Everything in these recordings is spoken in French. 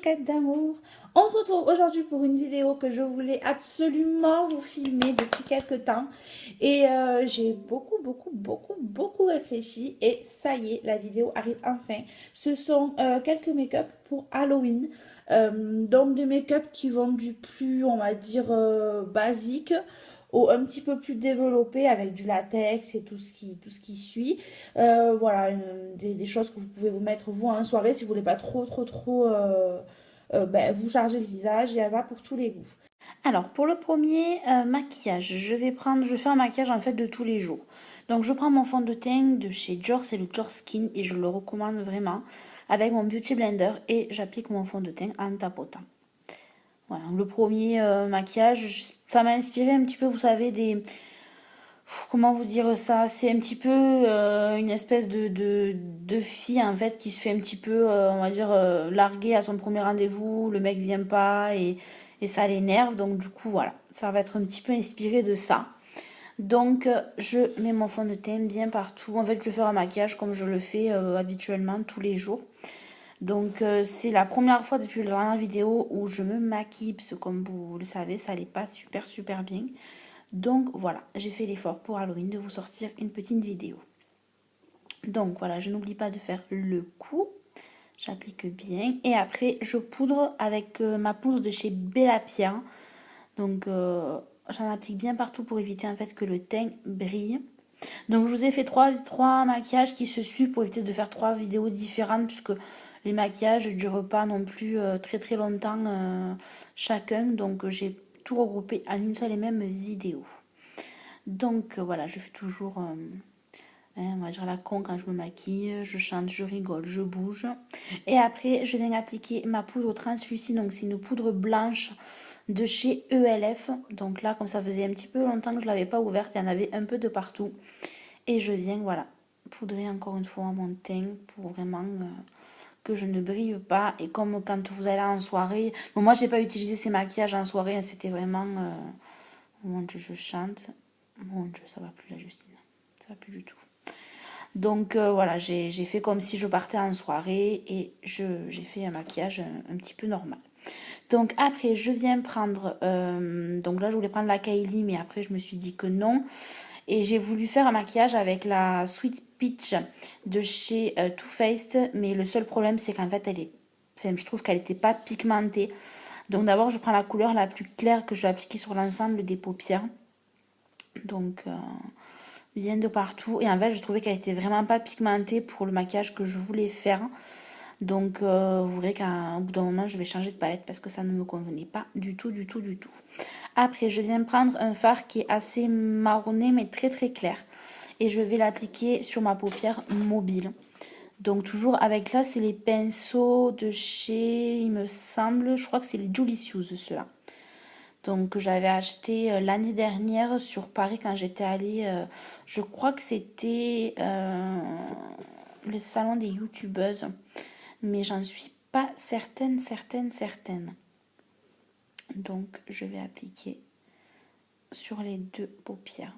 coquettes d'amour. On se retrouve aujourd'hui pour une vidéo que je voulais absolument vous filmer depuis quelques temps. Et j'ai beaucoup réfléchi. Et ça y est, la vidéo arrive enfin. Ce sont quelques make-up pour Halloween. Donc des make-up qui vont du plus, on va dire, basique au un petit peu plus développé avec du latex et tout ce qui suit. Voilà, des choses que vous pouvez vous mettre vous en soirée si vous voulez pas trop ben, vous charger le visage. Il y en a pour tous les goûts. Alors, pour le premier maquillage, je vais faire un maquillage en fait de tous les jours. Donc, je prends mon fond de teint de chez Dior, c'est le Dior Skin et je le recommande vraiment avec mon Beauty Blender et j'applique mon fond de teint en tapotant. Voilà, le premier maquillage, ça m'a inspiré un petit peu, vous savez, comment vous dire ça? C'est un petit peu une espèce de fille en fait qui se fait un petit peu, on va dire, larguer à son premier rendez-vous, le mec vient pas et ça l'énerve. Donc du coup voilà, ça va être un petit peu inspiré de ça. Donc je mets mon fond de teint bien partout. En fait je fais un maquillage comme je le fais habituellement tous les jours. Donc c'est la première fois depuis la dernière vidéo où je me maquille, parce que comme vous le savez, ça n'allait pas super bien. Donc voilà, j'ai fait l'effort pour Halloween de vous sortir une petite vidéo. Donc voilà, je n'oublie pas de faire le cou. J'applique bien. Et après, je poudre avec ma poudre de chez Bella Pierre. Donc j'en applique bien partout pour éviter en fait que le teint brille. Donc je vous ai fait trois maquillages qui se suivent pour éviter de faire trois vidéos différentes puisque les maquillages ne durent pas non plus très longtemps chacun. Donc j'ai tout regroupé en une seule et même vidéo. Donc voilà, je fais toujours, on va dire la con quand je me maquille, je chante, je rigole, je bouge. Et après, je viens appliquer ma poudre translucide, donc c'est une poudre blanche de chez ELF. Donc là, comme ça faisait un petit peu longtemps que je ne l'avais pas ouverte, il y en avait un peu de partout. Et je viens, voilà, poudrer encore une fois mon teint pour vraiment que je ne brille pas. Et comme quand vous allez en soirée, bon, moi j'ai pas utilisé ces maquillages en soirée, c'était vraiment, mon Dieu, je chante. Mon Dieu, ça va plus la Justine, ça va plus du tout. Donc voilà, j'ai fait comme si je partais en soirée et j'ai fait un maquillage un petit peu normal. Donc après, je viens prendre, donc là je voulais prendre la Kylie, mais après je me suis dit que non. Et j'ai voulu faire un maquillage avec la Sweet Peach de chez Too Faced, mais le seul problème c'est qu'en fait je trouve qu'elle n'était pas pigmentée. Donc d'abord je prends la couleur la plus claire que je vais appliquer sur l'ensemble des paupières. Donc bien de partout. Et en fait je trouvais qu'elle était vraiment pas pigmentée pour le maquillage que je voulais faire. Donc vous verrez qu'au bout d'un moment je vais changer de palette parce que ça ne me convenait pas du tout. Après je viens prendre un fard qui est assez marronné mais très clair. Et je vais l'appliquer sur ma paupière mobile. Donc toujours avec là c'est les pinceaux de chez, il me semble, je crois que c'est les Julicious ceux-là. Donc j'avais acheté l'année dernière sur Paris quand j'étais allée, je crois que c'était le salon des youtubeuses, mais j'en suis pas certaine. Donc je vais appliquer sur les deux paupières.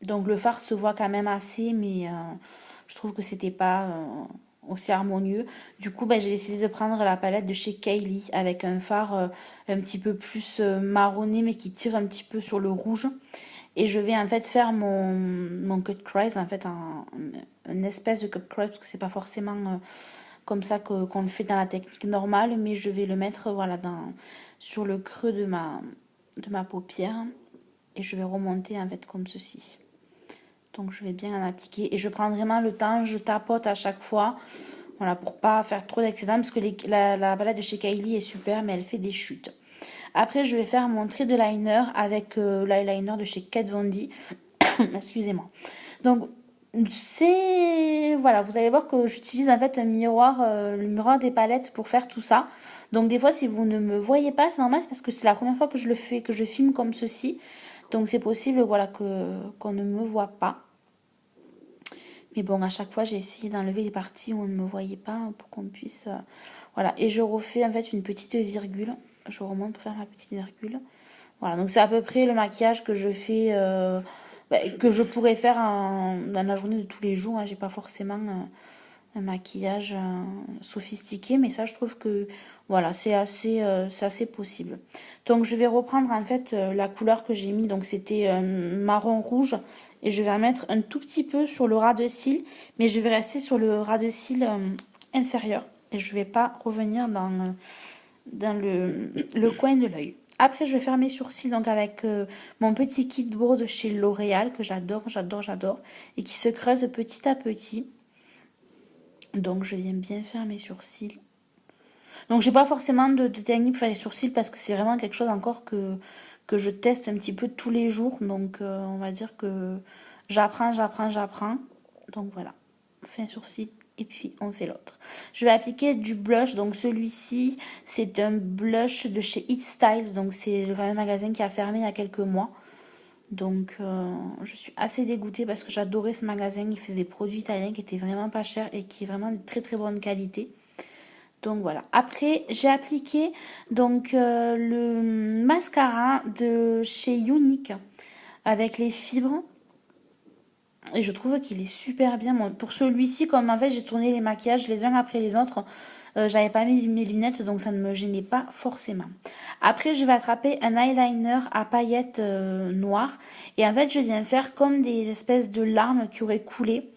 Donc le fard se voit quand même assez, mais je trouve que c'était pas aussi harmonieux. Du coup, j'ai décidé de prendre la palette de chez Kylie avec un fard un petit peu plus marronné, mais qui tire un petit peu sur le rouge. Et je vais en fait faire mon cut crease, en fait un espèce de cut crease, parce que c'est pas forcément comme ça qu'on le fait dans la technique normale, mais je vais le mettre voilà, sur le creux de ma paupière. Et je vais remonter en fait comme ceci. Donc je vais bien en appliquer et je prends vraiment le temps, je tapote à chaque fois, voilà, pour pas faire trop d'excédent parce que la palette de chez Kylie est super mais elle fait des chutes. Après je vais faire mon trait de liner avec l'eyeliner de chez Kat Von D. Excusez-moi. Donc voilà, vous allez voir que j'utilise en fait un miroir, le miroir des palettes pour faire tout ça. Donc des fois si vous ne me voyez pas, c'est normal, c'est parce que c'est la première fois que je le fais, que je filme comme ceci. Donc c'est possible voilà qu'on ne me voit pas. Mais bon, à chaque fois, j'ai essayé d'enlever les parties où on ne me voyait pas pour qu'on puisse... voilà, et je refais en fait une petite virgule. Je remonte pour faire ma petite virgule. Voilà, donc c'est à peu près le maquillage que je fais, que je pourrais faire dans la journée de tous les jours. Hein. J'ai pas forcément un maquillage sophistiqué, mais ça je trouve que voilà, c'est assez possible. Donc je vais reprendre en fait la couleur que j'ai mis, donc c'était marron rouge, et je vais en mettre un tout petit peu sur le ras de cils, mais je vais rester sur le ras de cils inférieur, et je vais pas revenir dans le coin de l'œil. Après, je vais faire mes sourcils donc avec mon petit kit brow de chez L'Oréal que j'adore, j'adore, j'adore et qui se creuse petit à petit. Donc, je viens bien faire mes sourcils. Donc, j'ai pas forcément de technique pour faire les sourcils parce que c'est vraiment quelque chose encore que je teste un petit peu tous les jours. Donc, on va dire que j'apprends, j'apprends, j'apprends. Donc, voilà. On fait un sourcil et puis on fait l'autre. Je vais appliquer du blush. Donc, celui-ci, c'est un blush de chez It Styles. Donc, c'est le fameux magasin qui a fermé il y a quelques mois. Donc, je suis assez dégoûtée parce que j'adorais ce magasin. Il faisait des produits italiens qui étaient vraiment pas chers et qui est vraiment de très très bonne qualité. Donc voilà. Après, j'ai appliqué donc le mascara de chez Unique avec les fibres. Et je trouve qu'il est super bien. Bon, pour celui-ci, comme en fait j'ai tourné les maquillages les uns après les autres, j'avais pas mis mes lunettes donc ça ne me gênait pas forcément. Après, je vais attraper un eyeliner à paillettes noires. Et en fait, je viens faire comme des espèces de larmes qui auraient coulé.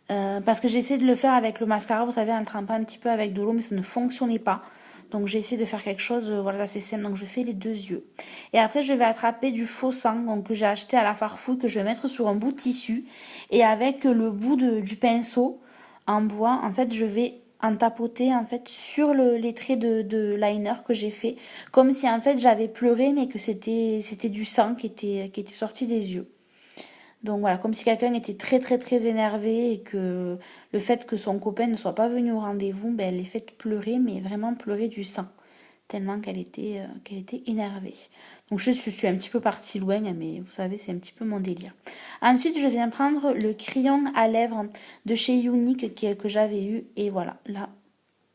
Parce que j'ai essayé de le faire avec le mascara, vous savez, en le trempant un petit peu avec de l'eau, mais ça ne fonctionnait pas. Donc j'ai essayé de faire quelque chose voilà, d'assez simple. Donc je fais les deux yeux. Et après, je vais attraper du faux sang donc, que j'ai acheté à la Farfouille, que je vais mettre sur un bout de tissu. Et avec le bout du pinceau en bois, en fait, je vais en tapoter en fait sur les traits de liner que j'ai fait. Comme si en fait j'avais pleuré, mais que c'était du sang qui était sorti des yeux. Donc voilà, comme si quelqu'un était très très très énervé et que le fait que son copain ne soit pas venu au rendez-vous, ben, elle l'ait fait pleurer, mais vraiment pleurer du sang, tellement qu'elle était énervée. Donc je suis un petit peu partie loin, mais vous savez, c'est un petit peu mon délire. Ensuite, je viens prendre le crayon à lèvres de chez Unique que j'avais eu, et voilà, là,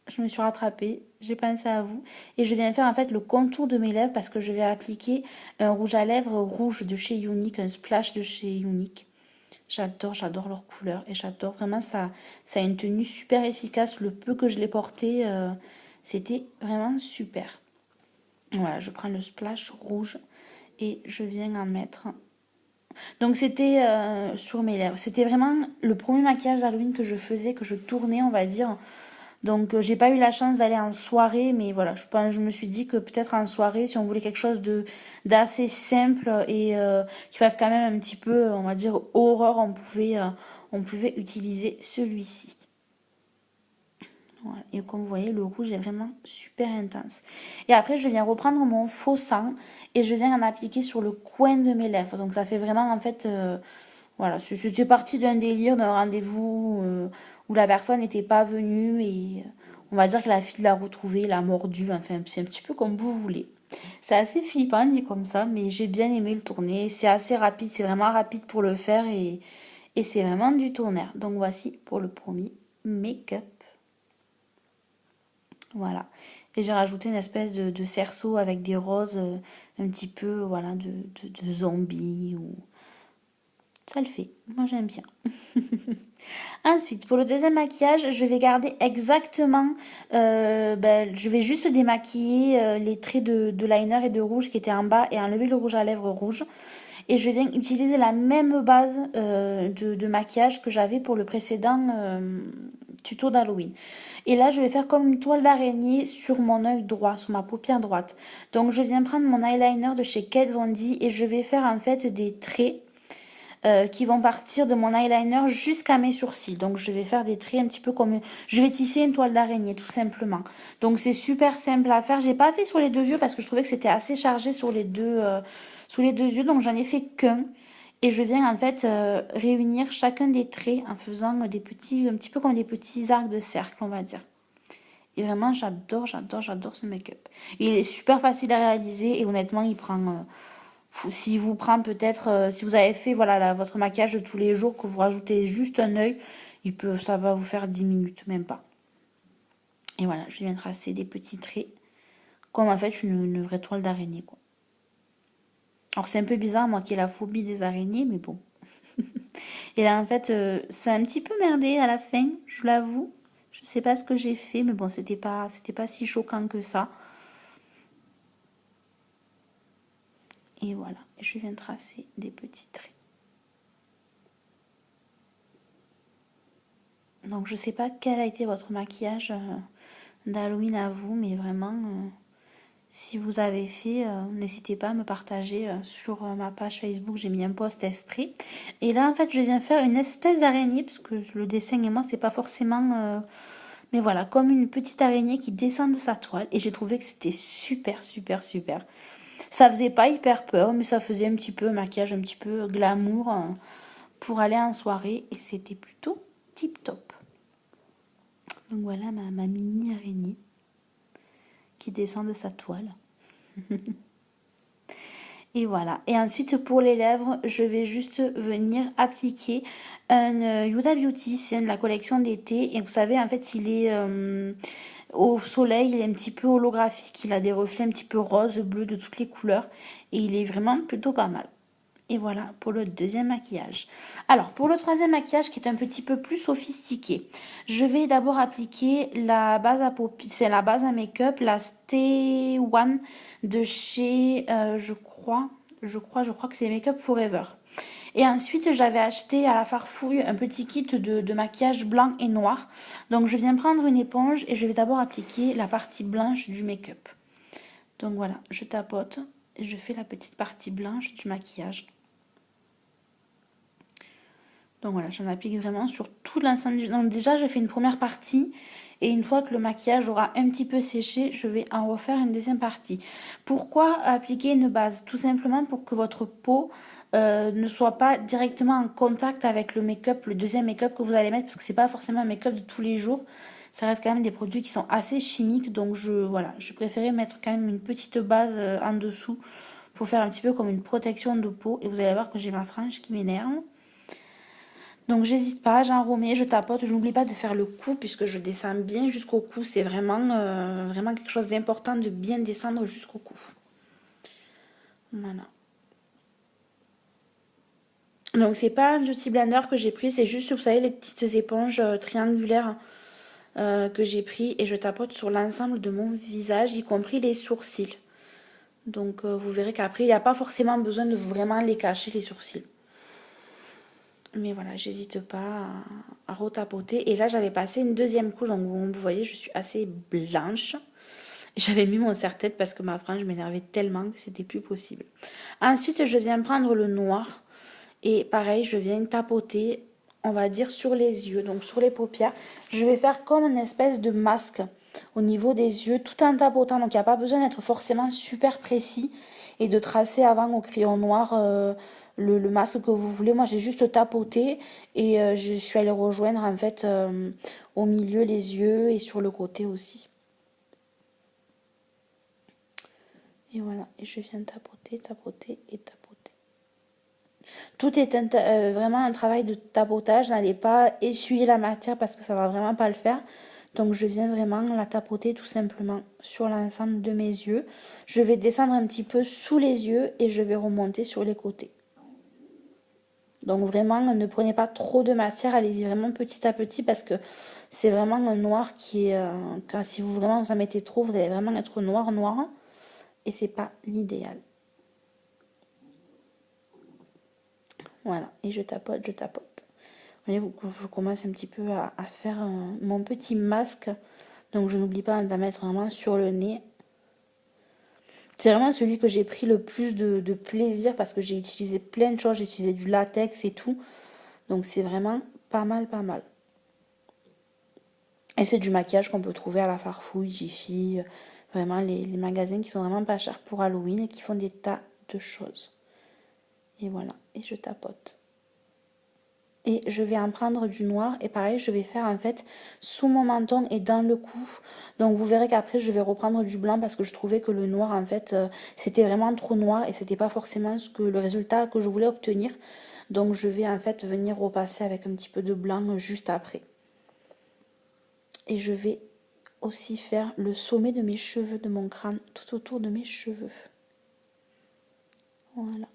je me suis rattrapée, j'ai pensé à vous et je viens faire en fait le contour de mes lèvres parce que je vais appliquer un rouge à lèvres rouge de chez Unique, un splash de chez Unique. J'adore, j'adore leur couleur et j'adore vraiment ça a une tenue super efficace. Le peu que je l'ai porté, c'était vraiment super. Voilà, je prends le splash rouge et je viens en mettre. Donc c'était sur mes lèvres. C'était vraiment le premier maquillage d'Halloween que je faisais, que je tournais, on va dire. Donc j'ai pas eu la chance d'aller en soirée, mais voilà, je me suis dit que peut-être en soirée, si on voulait quelque chose d'assez simple et qui fasse quand même un petit peu, on va dire, horreur, on pouvait utiliser celui-ci. Voilà. Et comme vous voyez, le rouge est vraiment super intense. Et après, je viens reprendre mon faux sang et je viens en appliquer sur le coin de mes lèvres. Donc ça fait vraiment en fait voilà, c'était parti d'un délire, d'un rendez-vous où la personne n'était pas venue et on va dire que la fille l'a retrouvée, l'a mordu, enfin c'est un petit peu comme vous voulez. C'est assez flippant dit comme ça, mais j'ai bien aimé le tourner. C'est assez rapide, c'est vraiment rapide pour le faire et c'est vraiment du tonnerre. Donc voici pour le premier make-up. Voilà. Et j'ai rajouté une espèce de cerceau avec des roses un petit peu voilà, de zombies ou ça le fait, moi j'aime bien. Ensuite, pour le deuxième maquillage, je vais garder exactement, je vais juste démaquiller les traits de liner et de rouge qui étaient en bas et enlever le rouge à lèvres rouge. Et je viens utiliser la même base de maquillage que j'avais pour le précédent tuto d'Halloween. Et là, je vais faire comme une toile d'araignée sur mon œil droit, sur ma paupière droite. Donc, je viens prendre mon eyeliner de chez Kat Von D et je vais faire en fait des traits qui vont partir de mon eyeliner jusqu'à mes sourcils. Donc je vais faire des traits un petit peu comme... Je vais tisser une toile d'araignée tout simplement. Donc c'est super simple à faire. J'ai pas fait sur les deux yeux parce que je trouvais que c'était assez chargé sur les deux yeux. Donc j'en ai fait qu'un. Et je viens en fait réunir chacun des traits en faisant des petits, un petit peu comme des petits arcs de cercle, on va dire. Et vraiment, j'adore, j'adore, j'adore ce make-up. Il est super facile à réaliser et honnêtement, il prend... si vous prend peut-être, si vous avez fait voilà votre maquillage de tous les jours, que vous rajoutez juste un œil, ça va vous faire 10 minutes, même pas. Et voilà, je viens tracer des petits traits, comme en fait une vraie toile d'araignée, quoi. Alors c'est un peu bizarre, moi qui ai la phobie des araignées, mais bon. Et là, en fait, c'est un petit peu merdé à la fin, je l'avoue. Je sais pas ce que j'ai fait, mais bon, c'était pas si choquant que ça. Et voilà, je viens tracer des petits traits. Donc, je sais pas quel a été votre maquillage d'Halloween à vous, mais vraiment, si vous avez fait, n'hésitez pas à me partager sur ma page Facebook. J'ai mis un post esprit. Et là, en fait, je viens faire une espèce d'araignée, parce que le dessin et moi, c'est pas forcément... mais voilà, comme une petite araignée qui descend de sa toile. Et j'ai trouvé que c'était super, super, super. Ça faisait pas hyper peur, mais ça faisait un petit peu maquillage, un petit peu glamour pour aller en soirée. Et c'était plutôt tip top. Donc voilà ma mini araignée qui descend de sa toile. Et voilà. Et ensuite, pour les lèvres, je vais juste venir appliquer un Huda Beauty. C'est de la collection d'été. Et vous savez, en fait, il est au soleil. Il est un petit peu holographique. Il a des reflets un petit peu rose, bleu, de toutes les couleurs. Et il est vraiment plutôt pas mal. Et voilà pour le deuxième maquillage. Alors, pour le troisième maquillage qui est un petit peu plus sophistiqué, je vais d'abord appliquer la base à paupières, c'est la base à make-up, la Stay One de chez, je crois que c'est Make Up Forever. Et ensuite, j'avais acheté à la Farfouille un petit kit de maquillage blanc et noir. Donc, je viens prendre une éponge et je vais d'abord appliquer la partie blanche du make-up. Donc voilà, je tapote et je fais la petite partie blanche du maquillage. Donc voilà, j'en applique vraiment sur tout l'ensemble du... Donc déjà, je fais une première partie. Et une fois que le maquillage aura un petit peu séché, je vais en refaire une deuxième partie. Pourquoi appliquer une base? Tout simplement pour que votre peau ne soit pas directement en contact avec le make-up, le deuxième make-up que vous allez mettre. Parce que c'est pas forcément un make-up de tous les jours. Ça reste quand même des produits qui sont assez chimiques. Donc voilà, je préférais mettre quand même une petite base en dessous pour faire un petit peu comme une protection de peau. Et vous allez voir que j'ai ma frange qui m'énerve. Donc j'hésite pas, j'enromais, je tapote, je n'oublie pas de faire le cou puisque je descends bien jusqu'au cou. C'est vraiment quelque chose d'important de bien descendre jusqu'au cou. Voilà. Donc c'est pas un beauty blender que j'ai pris, c'est juste, vous savez, les petites éponges triangulaires que j'ai pris et je tapote sur l'ensemble de mon visage, y compris les sourcils. Donc vous verrez qu'après, il n'y a pas forcément besoin de vraiment les cacher, les sourcils. Mais voilà, j'hésite pas à retapoter. Et là, j'avais passé une deuxième couche. Donc, vous voyez, je suis assez blanche. J'avais mis mon serre-tête parce que ma frange m'énervait tellement que c'était plus possible. Ensuite, je viens prendre le noir. Et pareil, je viens tapoter, on va dire, sur les yeux. Donc, sur les paupières. Je vais faire comme une espèce de masque au niveau des yeux, tout en tapotant. Donc, il n'y a pas besoin d'être forcément super précis et de tracer avant au crayon noir le masque que vous voulez. Moi, j'ai juste tapoté et je suis allée rejoindre en fait au milieu les yeux et sur le côté aussi. Et voilà, et je viens tapoter, tapoter et tapoter. Tout est vraiment un travail de tapotage. N'allez pas essuyer la matière parce que ça va vraiment pas le faire. Donc je viens vraiment la tapoter tout simplement sur l'ensemble de mes yeux. Je vais descendre un petit peu sous les yeux et je vais remonter sur les côtés. Donc vraiment, ne prenez pas trop de matière, allez-y vraiment petit à petit parce que c'est vraiment un noir qui est... si vous vraiment vous en mettez trop, vous allez vraiment être noir, noir. Et c'est pas l'idéal. Voilà, et je tapote, je tapote. Vous voyez, je commence un petit peu à faire mon petit masque. Donc je n'oublie pas d'en mettre vraiment sur le nez. C'est vraiment celui que j'ai pris le plus de plaisir parce que j'ai utilisé plein de choses. J'ai utilisé du latex et tout. Donc c'est vraiment pas mal, pas mal. Et c'est du maquillage qu'on peut trouver à la Farfouille, Jiffy, vraiment les magasins qui sont vraiment pas chers pour Halloween et qui font des tas de choses. Et voilà, et je tapote. Et je vais en prendre du noir et pareil je vais faire en fait sous mon menton et dans le cou. Donc vous verrez qu'après je vais reprendre du blanc parce que je trouvais que le noir en fait c'était vraiment trop noir et c'était pas forcément le résultat que je voulais obtenir. Donc je vais en fait venir repasser avec un petit peu de blanc juste après. Et je vais aussi faire le sommet de mes cheveux, de mon crâne, tout autour de mes cheveux. Voilà.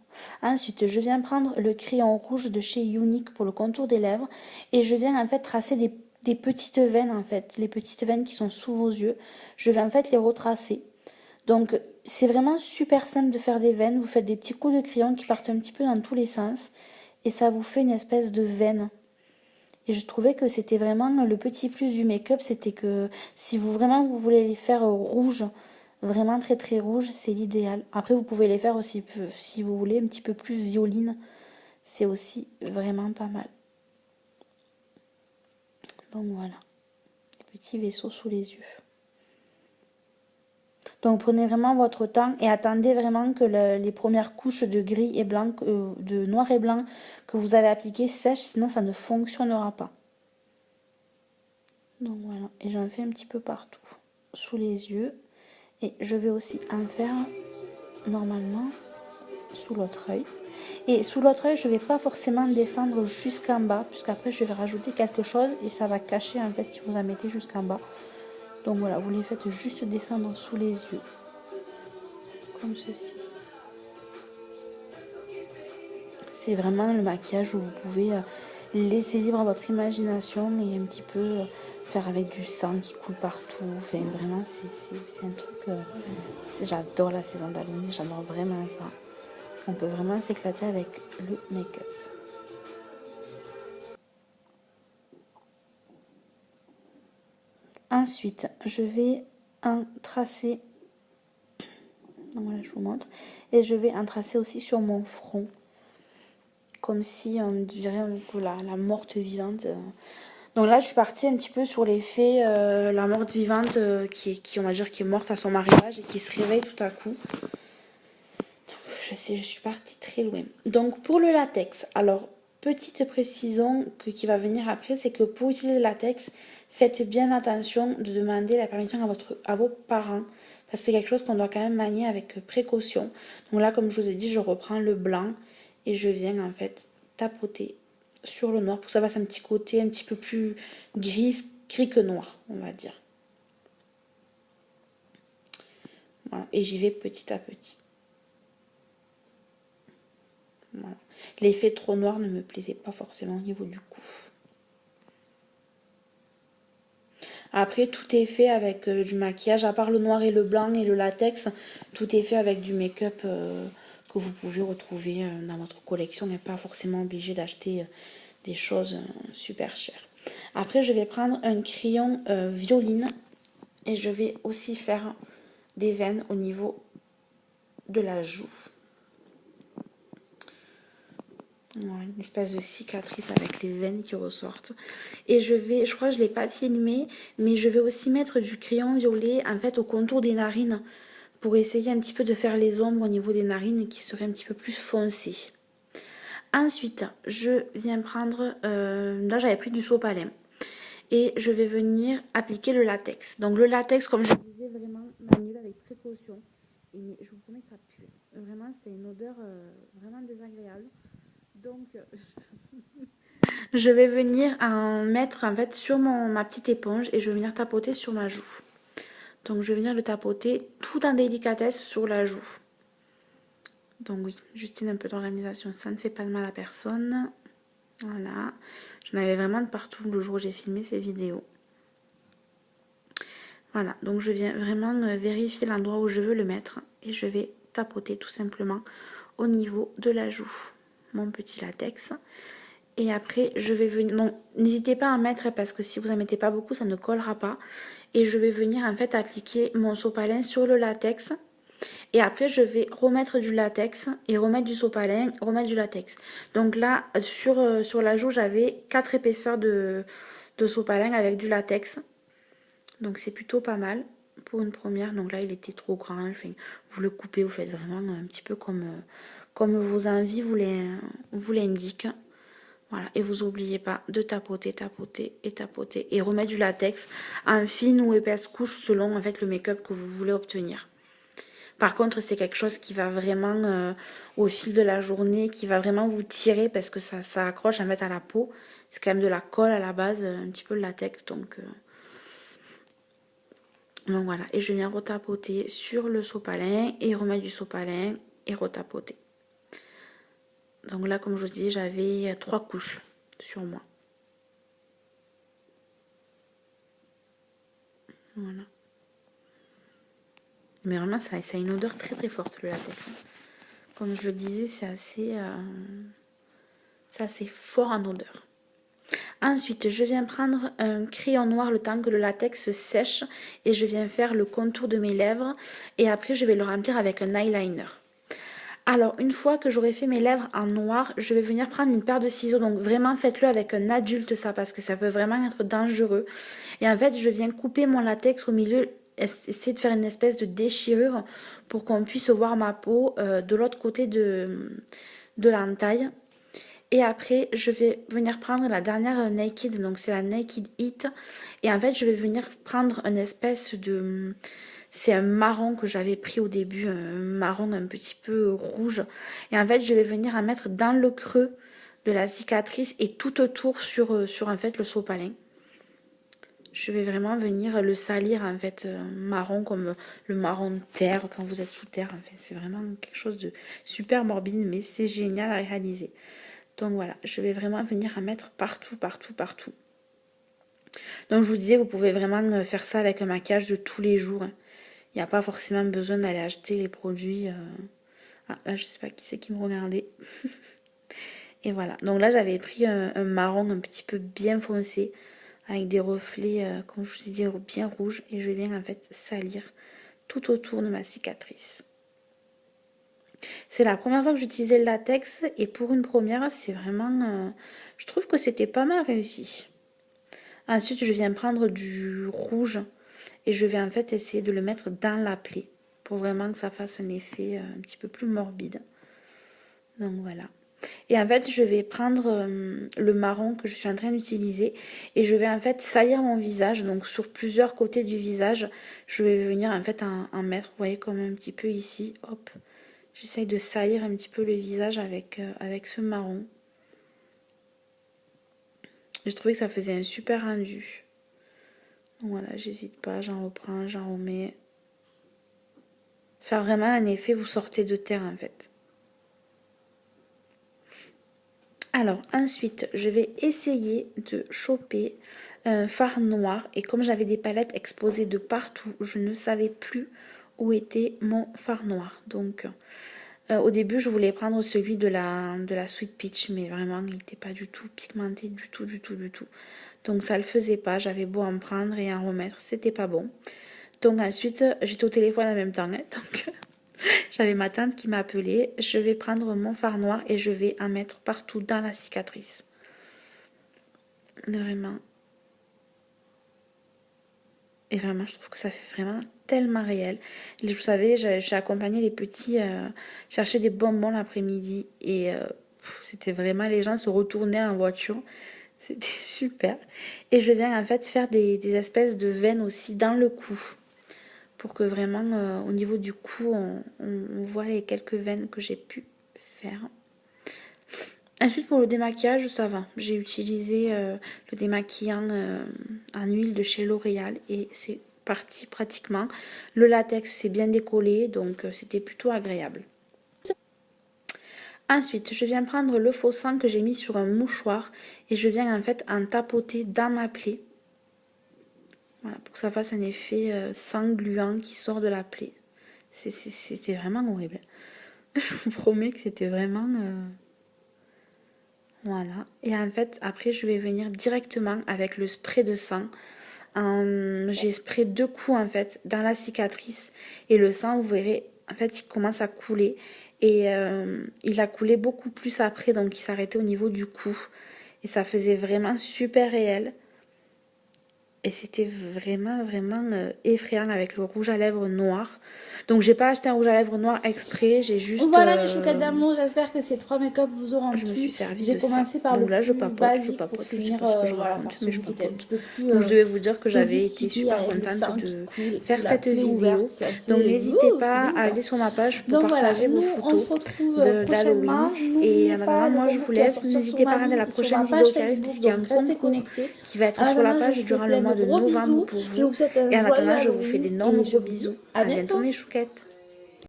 Ensuite, je viens prendre le crayon rouge de chez Unique pour le contour des lèvres et je viens en fait tracer des petites veines en fait, les petites veines qui sont sous vos yeux. Je vais en fait les retracer. Donc c'est vraiment super simple de faire des veines. Vous faites des petits coups de crayon qui partent un petit peu dans tous les sens et ça vous fait une espèce de veine. Et je trouvais que c'était vraiment le petit plus du make-up, c'était que si vous vraiment vous voulez les faire rouges, vraiment très très rouges, c'est l'idéal. Après vous pouvez les faire aussi si vous voulez un petit peu plus violine, c'est aussi vraiment pas mal. Donc voilà, des petits vaisseaux sous les yeux. Donc prenez vraiment votre temps et attendez vraiment que les premières couches de gris et blanc, de noir et blanc que vous avez appliquées sèchent, sinon ça ne fonctionnera pas. Donc voilà, et j'en fais un petit peu partout, sous les yeux. Et je vais aussi en faire normalement sous l'autre œil. Et sous l'autre œil, je ne vais pas forcément descendre jusqu'en bas, puisqu'après je vais rajouter quelque chose et ça va cacher en fait si vous en mettez jusqu'en bas. Donc voilà, vous les faites juste descendre sous les yeux, comme ceci. C'est vraiment le maquillage où vous pouvez laisser libre à votre imagination et un petit peu faire avec du sang qui coule partout. Enfin, vraiment, c'est un truc... j'adore la saison d'Halloween, j'adore vraiment ça. On peut vraiment s'éclater avec le make-up. Ensuite, je vais en tracer... Donc voilà, je vous montre. Et je vais en tracer aussi sur mon front. Comme si on dirait que la morte vivante... Donc là, je suis partie un petit peu sur l'effet la morte vivante qui, on va dire, qui est morte à son mariage et qui se réveille tout à coup. Je sais, je suis partie très loin. Donc pour le latex, alors petite précision qui va venir après, c'est que pour utiliser le latex, faites bien attention de demander la permission à vos parents. Parce que c'est quelque chose qu'on doit quand même manier avec précaution. Donc là, comme je vous ai dit, je reprends le blanc et je viens en fait tapoter sur le noir pour que ça fasse un petit côté un petit peu plus gris que noir, on va dire. Voilà. Et j'y vais petit à petit. Voilà. L'effet trop noir ne me plaisait pas forcément au niveau du cou. Après, tout est fait avec du maquillage, à part le noir et le blanc et le latex, tout est fait avec du make-up que vous pouvez retrouver dans votre collection. On n'est pas forcément obligé d'acheter des choses super chères. Après, je vais prendre un crayon violine et je vais aussi faire des veines au niveau de la joue. Ouais, une espèce de cicatrice avec les veines qui ressortent. Et je crois que je ne l'ai pas filmé, mais je vais aussi mettre du crayon violet en fait au contour des narines pour essayer un petit peu de faire les ombres au niveau des narines qui seraient un petit peu plus foncées. Ensuite, je viens prendre, là j'avais pris du sopalin et je vais venir appliquer le latex. Donc le latex, comme je vous disais, vraiment manuel avec précaution. Et je vous promets que ça pue. Vraiment, c'est une odeur vraiment désagréable. Donc, je vais venir en mettre en fait sur ma petite éponge et je vais venir tapoter sur ma joue. Donc, je vais venir le tapoter tout en délicatesse sur la joue. Donc oui, Justine, un peu d'organisation, ça ne fait pas de mal à personne. Voilà, j'en avais vraiment de partout le jour où j'ai filmé ces vidéos. Voilà, donc je viens vraiment vérifier l'endroit où je veux le mettre et je vais tapoter tout simplement au niveau de la joue. Mon petit latex. Et après, je vais venir... Non, n'hésitez pas à en mettre parce que si vous n'en mettez pas beaucoup, ça ne collera pas. Et je vais venir en fait appliquer mon sopalin sur le latex. Et après, je vais remettre du latex et remettre du sopalin, remettre du latex. Donc là, sur la joue, j'avais 4 épaisseurs de sopalin avec du latex. Donc c'est plutôt pas mal pour une première. Donc là, il était trop grand. Enfin, vous le coupez, vous faites vraiment un petit peu comme vos envies vous l'indiquent. Voilà, et vous n'oubliez pas de tapoter, tapoter et tapoter. Et remettre du latex en fine ou épaisse couche selon en fait, le make-up que vous voulez obtenir. Par contre, c'est quelque chose qui va vraiment, au fil de la journée, qui va vraiment vous tirer parce que ça accroche en fait à la peau. C'est quand même de la colle à la base, un petit peu le latex. Donc voilà, et je viens retapoter sur le sopalin et remettre du sopalin et retapoter. Donc là, comme je vous dis, j'avais 3 couches sur moi. Voilà. Mais vraiment, ça a une odeur très très forte, le latex. Comme je le disais, c'est assez fort en odeur. Ensuite, je viens prendre un crayon noir le temps que le latex sèche et je viens faire le contour de mes lèvres et après je vais le remplir avec un eyeliner. Alors, une fois que j'aurai fait mes lèvres en noir, je vais venir prendre une paire de ciseaux. Donc vraiment, faites-le avec un adulte ça parce que ça peut vraiment être dangereux. Et en fait, je viens couper mon latex au milieu, essayer de faire une espèce de déchirure pour qu'on puisse voir ma peau de l'autre côté de l'entaille. Et après, je vais venir prendre la dernière Naked, donc c'est la Naked Heat. Et en fait, je vais venir prendre une espèce de... C'est un marron que j'avais pris au début, un marron un petit peu rouge. Et en fait, je vais venir en mettre dans le creux de la cicatrice et tout autour sur en fait le sopalin. Je vais vraiment venir le salir en fait marron comme le marron de terre quand vous êtes sous terre. En fait, c'est vraiment quelque chose de super morbide, mais c'est génial à réaliser. Donc voilà, je vais vraiment venir en mettre partout, partout, partout. Donc je vous disais, vous pouvez vraiment faire ça avec un maquillage de tous les jours. Il n'y a pas forcément besoin d'aller acheter les produits. Ah, là, je sais pas qui c'est qui me regardait. Et voilà. Donc là, j'avais pris un marron un petit peu bien foncé, avec des reflets, comme je vous ai dit, bien rouges. Et je viens en fait salir tout autour de ma cicatrice. C'est la première fois que j'utilisais le latex. Et pour une première, c'est vraiment... je trouve que c'était pas mal réussi. Ensuite, je viens prendre du rouge. Et je vais en fait essayer de le mettre dans la plaie pour vraiment que ça fasse un effet un petit peu plus morbide. Donc voilà. Et en fait, je vais prendre le marron que je suis en train d'utiliser et je vais en fait salir mon visage. Donc sur plusieurs côtés du visage, je vais venir en fait en mettre, vous voyez, comme un petit peu ici. Hop, j'essaye de salir un petit peu le visage avec ce marron. J'ai trouvé que ça faisait un super rendu. Donc voilà, j'hésite pas, j'en reprends, j'en remets. Faire vraiment un effet, vous sortez de terre en fait. Alors ensuite, je vais essayer de choper un fard noir. Et comme j'avais des palettes exposées de partout, je ne savais plus où était mon fard noir. Donc au début, je voulais prendre celui de la Sweet Peach. Mais vraiment, il n'était pas du tout pigmenté, du tout, du tout, du tout. Donc ça ne le faisait pas. J'avais beau en prendre et en remettre, c'était pas bon. Donc ensuite, j'étais au téléphone en même temps. Hein, donc j'avais ma tante qui m'appelait. Je vais prendre mon fard noir et je vais en mettre partout dans la cicatrice. Vraiment. Et vraiment, je trouve que ça fait vraiment tellement réel. Et vous savez, j'ai accompagné les petits chercher des bonbons l'après-midi. Et c'était vraiment, les gens se retournaient en voiture. C'était super. Et je viens en fait faire des espèces de veines aussi dans le cou. Pour que vraiment, au niveau du cou, on voit les quelques veines que j'ai pu faire. Ensuite, pour le démaquillage, ça va. J'ai utilisé le démaquillant en huile de chez L'Oréal et c'est parti pratiquement. Le latex s'est bien décollé, donc c'était plutôt agréable. Ensuite, je viens prendre le faux sang que j'ai mis sur un mouchoir et je viens en fait en tapoter dans ma plaie. Voilà, pour que ça fasse un effet sang gluant qui sort de la plaie. C'était vraiment horrible. Je vous promets que c'était vraiment... Voilà. Et en fait, après, je vais venir directement avec le spray de sang. J'ai sprayé 2 coups, en fait, dans la cicatrice. Et le sang, vous verrez, en fait, il commence à couler. Et il a coulé beaucoup plus après, donc il s'arrêtait au niveau du cou. Et ça faisait vraiment super réel. Et c'était vraiment, vraiment effrayant avec le rouge à lèvres noir. Donc, j'ai pas acheté un rouge à lèvres noir exprès. J'ai juste... Voilà mes chouquettes d'amour. J'espère que ces 3 make-up vous auront plu. Je me suis servi J'ai de commencé ça. par Donc le là, je plus papote, basique pour finir, finir, ce que je voilà, raconte, par mais celui je qui était un papote. petit peu plus Donc je devais vous dire que j'avais été sophistiqué, super avec le contente sang de qui coule et faire tout, la cette plaie vidéo. ouverte, c'est assez... Donc n'hésitez c'est pas à délicat. aller sur ma page pour Donc voilà, partager vos nous on photos se retrouve d'Halloween. prochainement. Et N'oubliez en pas attendant, le moi je concours vous qui va laisse. sortir sur N'hésitez pas à regarder la sur ma prochaine page vidéo qui arrive Facebook, puisqu'il y a un donc restez concours connectés. qui va être En sur la attendant, je page vous fais durant le plein de mois de gros novembre bisous. pour Je vous. vous souhaite un Et en joyeux attendant, je vous fais Halloween d'énormes et je gros vous dis bisous. à À bientôt bientôt. mes chouquettes.